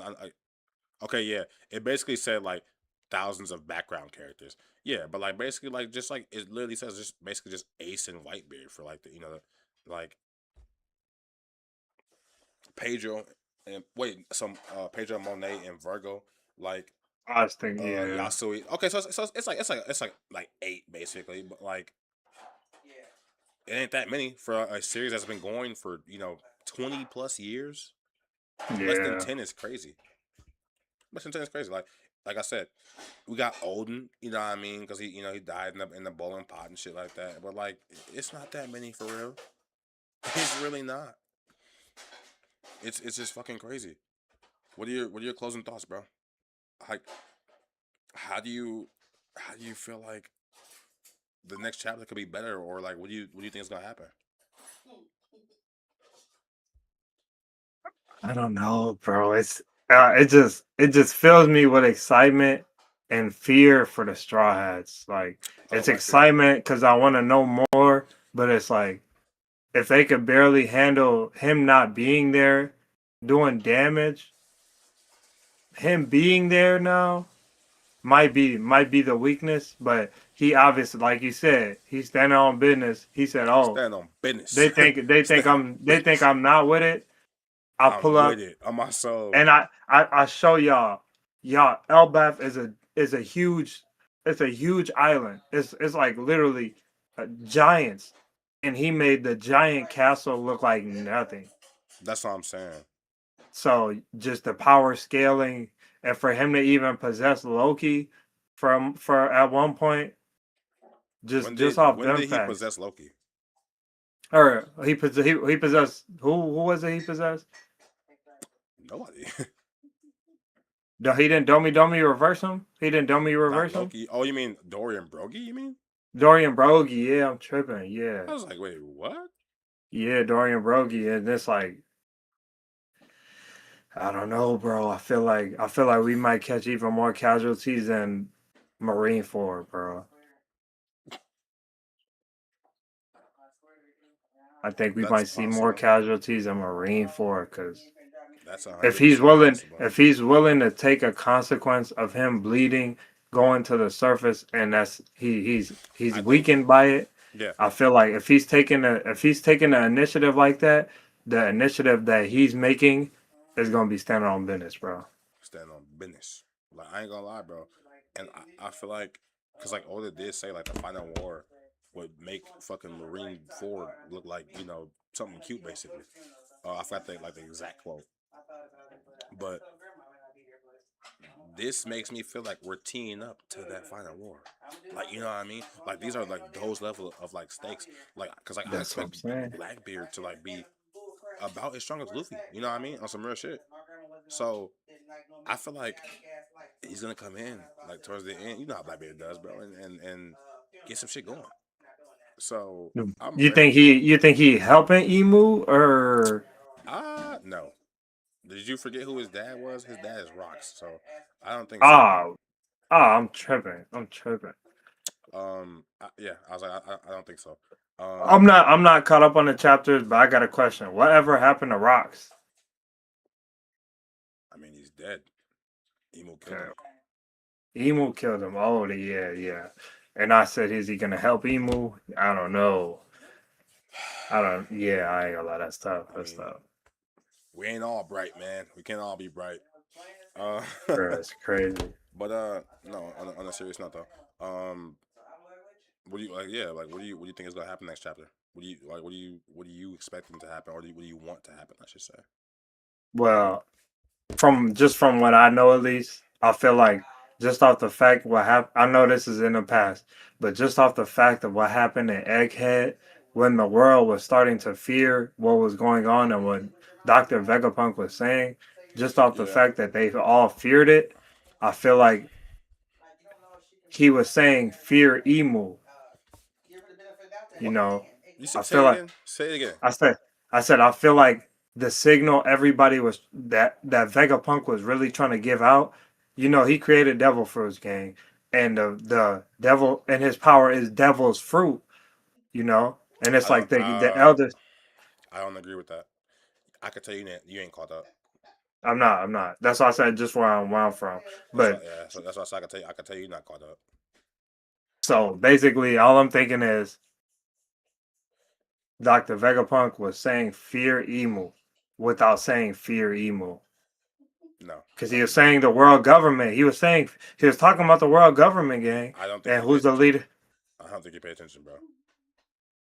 A: okay, yeah, it basically said like thousands of background characters. Yeah, but like basically like just like it literally says just basically just Ace and Whitebeard for like like Pedro and wait some Pedro Monet and Virgo like
B: I was thinking, yeah,
A: Yasui. Okay, so it's like 8 basically, but like it ain't that many for a series that's been going for 20 plus years. Less than
B: yeah.
A: 10 is crazy. Less than 10 is crazy. Like I said, we got Odin. You know what I mean? Because he died in the bowling pot and shit like that. But like, it's not that many for real. It's really not. It's just fucking crazy. What are your closing thoughts, bro? Like, how do you how do you feel like the next chapter could be better, or like what do you think is gonna happen?
B: I don't know, bro. It just fills me with excitement and fear for the straw hats. Like
A: Oh,
B: it's
A: why fear?
B: excitement because I want to know more, but it's like if they could barely handle him not being there, doing damage, him being there now might be the weakness, but he obviously, like you said, he's standing on business. He said, "Oh,
A: Stand on business.
B: they think
A: Stand on
B: they think
A: business.
B: I'm not with it. I'll pull
A: I'm with
B: up
A: it on my soul.
B: and I show y'all Elbaf is a huge island. It's like literally giants, and he made the giant castle look like nothing.
A: That's what I'm saying.
B: So just the power scaling, and for him to even possess Loki from for at one point, just off
A: When
B: them
A: did he
B: facts.
A: possess Loki?
B: Or he possessed who was it he possessed?
A: Nobody.
B: No, he didn't Domi reverse him. He didn't Domi
A: Not
B: reverse him.
A: Loki. Oh, you mean Dorian Broggy? You mean?
B: Dorian Broggie, yeah, I'm tripping. Yeah,
A: I was like, wait, what?
B: yeah, Dorian Broggie, and it's like I don't know, bro. I feel like we might catch even more casualties than Marineford, bro. I think we
A: That's
B: might see more
A: possible.
B: casualties in Marineford because
A: That's a
B: if
A: hundred
B: he's
A: percent
B: willing,
A: possible.
B: if he's willing to take a consequence of him bleeding, going to the surface, and he's
A: I think,
B: weakened by it.
A: yeah,
B: I feel like if he's taking an initiative like that, the initiative that he's making is gonna be standing on business, bro.
A: stand on business. Like I ain't gonna lie, bro. And I feel like, cause like Oda did say like the final war would make fucking Marine Ford look like something cute basically. I forgot the exact quote, but this makes me feel like we're teeing up to that final war. Like you know what I mean? Like these are like those level of like stakes. Like cause like I
B: That's what
A: expect
B: I'm saying.
A: Blackbeard to like be about as strong as Luffy. You know what I mean? On some real shit. So I feel like he's gonna come in like towards the end. You know how Blackbeard does, bro, and get some shit going. So I'm
B: You
A: ready.
B: think he helping Emu or
A: No. Did you forget who his dad was? His dad is Rocks, so I don't think so.
B: Ah, I'm tripping. I'm tripping.
A: Yeah, I was like, I don't think so.
B: I'm
A: Um,
B: not. I'm not caught up on the chapters, but I got a question. Whatever happened to Rocks?
A: I mean, he's dead. Emo killed
B: Okay.
A: him.
B: Emu killed him. Oh, yeah, yeah. And I said, is he gonna help Emu? I don't know. I don't. Yeah, I ain't gonna lie. That's tough.
A: I
B: That's
A: mean,
B: tough.
A: we ain't all bright, man. We can't all be bright. Uh,
B: Bro, it's crazy.
A: but no. On a serious note though, what do you like? Yeah, like what do you think is gonna happen next chapter? What do you like? What do you expecting to happen, or what do you want to happen? I should say.
B: Well, from what I know at least, I feel like just off the fact what happened. I know this is in the past, but just off the fact of what happened in Egghead, when the world was starting to fear what was going on and what Doctor Vegapunk was saying, just off the
A: Yeah.
B: fact that they all feared it, I feel like he was saying fear Emu. You
A: What?
B: know,
A: You
B: I
A: say
B: feel
A: it
B: like
A: again. Say it again.
B: I said, I feel like the signal everybody was that Vegapunk was really trying to give out. You know, he created Devil Fruits gang, and the devil and his power is Devil's Fruit. You know, and it's
A: I don't.
B: like the elders.
A: I don't agree with that. I could tell you that you ain't caught up.
B: I'm not. I'm not. That's why I said just where I'm from.
A: That's why.
B: But
A: Yeah. So that's why I said I could tell you. I could tell you you're not caught up.
B: so basically, all I'm thinking is Dr. Vegapunk was saying fear Emu without saying fear Emu.
A: No.
B: Because
A: No.
B: he was saying the world government. He was talking about the world government gang.
A: I don't think
B: And
A: you pay
B: who's the
A: attention.
B: leader?
A: I don't think you pay attention, bro.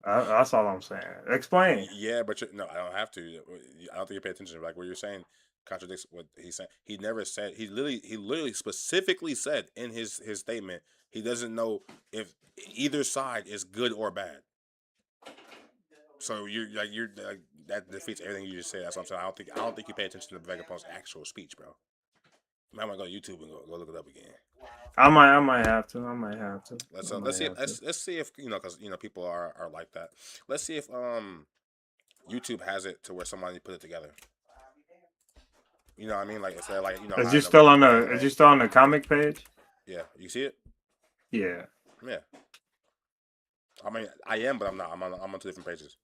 B: That's all I'm saying. Explain.
A: Yeah, but no, I don't have to. I don't think you pay attention. Like what you're saying contradicts what he's saying. He never said. He literally specifically said in his statement he doesn't know if either side is good or bad. So you're like that defeats everything you just said. That's what I'm saying. I don't think you pay attention to Vegapunk's actual speech, bro. You might want to go to YouTube and go look it up again.
B: I might have to. I might have to. I
A: Let's
B: might
A: see if
B: have to.
A: let's see if because people are like that. Let's see if YouTube has it to where somebody put it together. You know what I mean? Like instead of like how in the
B: Is
A: anime.
B: you still on the comic page?
A: Yeah, you see it?
B: Yeah.
A: Yeah. I mean, I am, but I'm not. I'm on two different pages.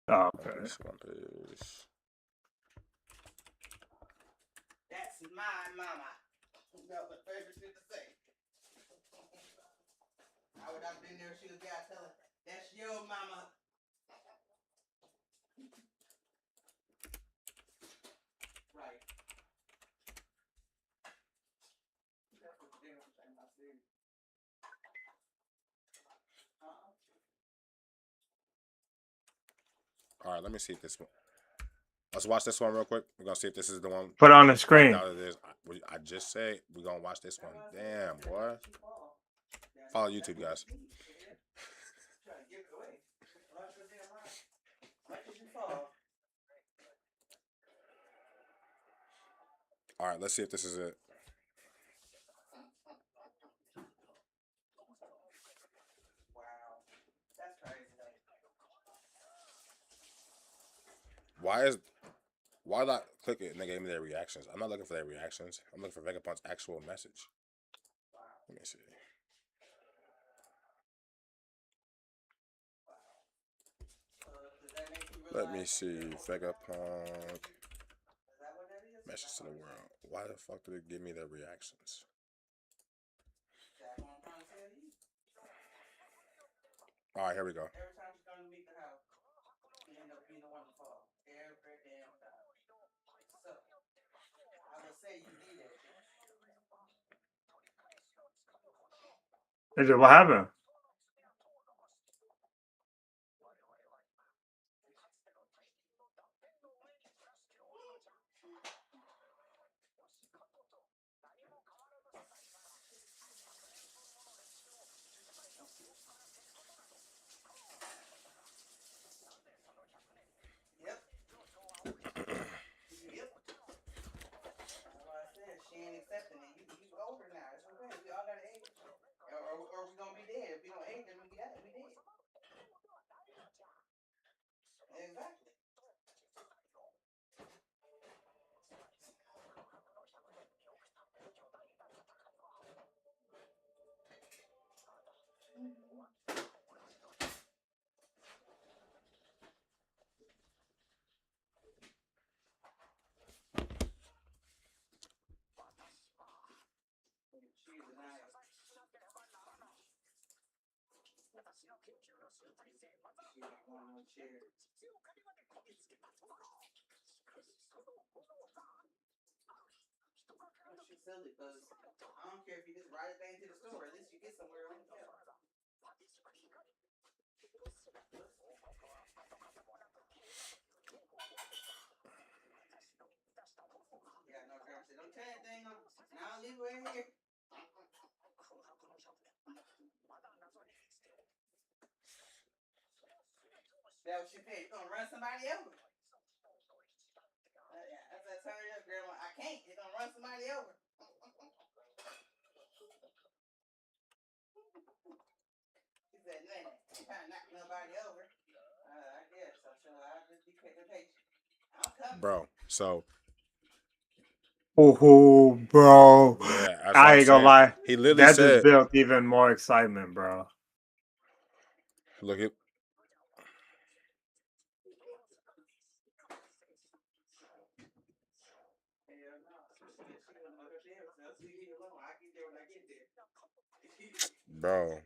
B: Oh,
A: One
B: okay.
A: Piece, One Piece. All right, let me see if this one. Let's watch this one real quick. We're gonna see if this is the one.
B: Put it on the
A: I
B: screen.
A: doubt it is. I just say we're gonna watch this one. Damn, boy. Follow YouTube, guys. All right, let's see if this is it. Why is why not click it and they gave me their reactions? I'm not looking for their reactions. I'm looking for Vegapunk's actual message. Let me see. Let me see. Vegapunk message to the world. Why the fuck did it give me their reactions? All right, here we go.
B: Is it what happened?
C: I don't care if you just write a thing to the store. At least you get somewhere on the tell. Yeah, no, Trevor said, don't tell anything. Now I'll leave it right here. That was your pay. You're gonna run somebody over. Yeah, that's that turn up, Grandma. I can't. You're gonna run somebody over. He said, no, you can't knock nobody over. I guess. So I'll just be patient. I'm coming.
A: Bro, so
B: Oh, bro.
A: yeah, that's what
B: I
A: I'm
B: ain't gonna
A: saying.
B: lie.
A: He literally
B: That just
A: said,
B: built even more excitement, bro.
A: look at bro.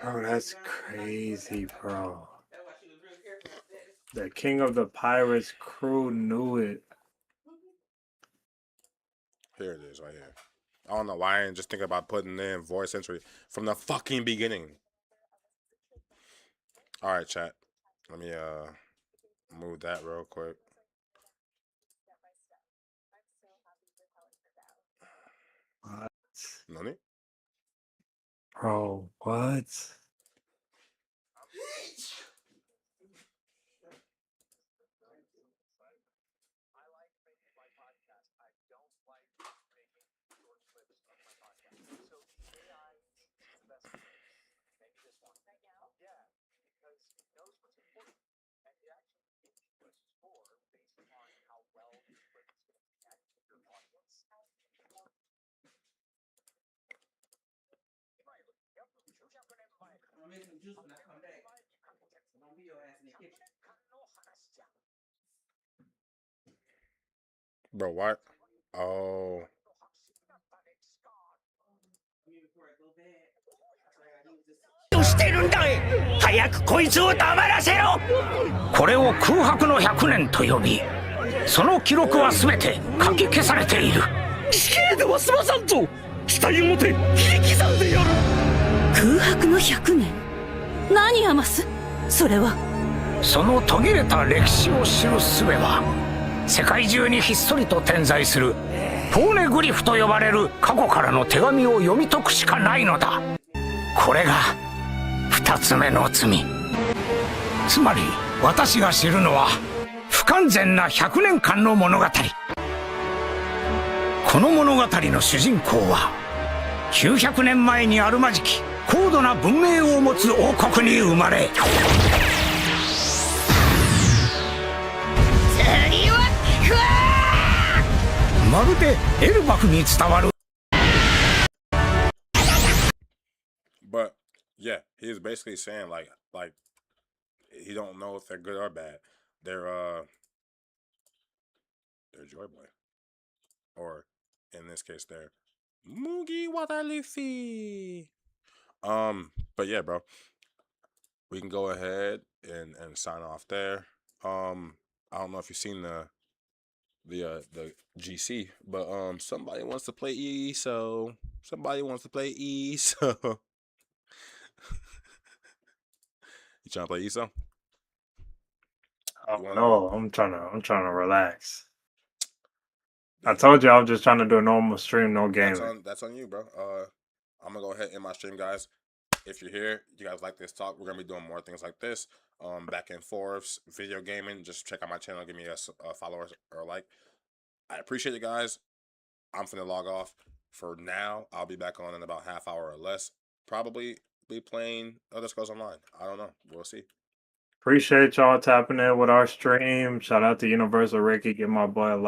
B: Bro, that's crazy, bro. The king of the pirates crew knew it.
A: Here it is, right here. I don't know why I didn't just think about putting in voice entry from the fucking beginning. All right, chat. Let me move that real quick.
B: What?
A: No need.
B: Bro, what?
C: I'm gonna make some juice when I come back. Don't be your ass in the kitchen.
A: Bro, what? Oh.
D: してるんだい。早くこいつを黙らせろ。これを空白の100年と呼び、その記録は全て書き消されている。死刑では済まさんぞ。死体を持て切り刻んでやる。
E: 空白の100年。何アマス？それは。
D: その途切れた歴史を知る術は、世界中にひっそりと点在するポーネグリフと呼ばれる過去からの手紙を読み解くしかないのだ。これが2つ目の罪。つまり私が知るのは不完全な100年間の物語。この物語の主人公は900年前にあるまじき高度な文明を持つ王国に生まれ、次はまるでエルバフに伝わる。
A: But yeah, he's basically saying like he don't know if they're good or bad. They're Joy Boy, or in this case, they're Mugi Wataluffy. But yeah, bro, we can go ahead and sign off there. I don't know if you've seen the GC, but somebody wants to play ESO. Somebody wants to play ESO. You trying to play ESO?
B: Oh no, I'm trying to relax. I told you I was just trying to do a normal stream, no gaming.
A: That's on you, bro. I'm gonna go ahead and end my stream, guys. If you're here, you guys like this talk, we're gonna be doing more things like this. Back and forths, video gaming. Just check out my channel, give me a follower or a like. I appreciate it, guys. I'm finna log off for now. I'll be back on in about half hour or less. Probably be playing Other Scrolls Online. I don't know. We'll see.
B: Appreciate y'all tapping in with our stream. Shout out to Universal Ricky, give my boy a like.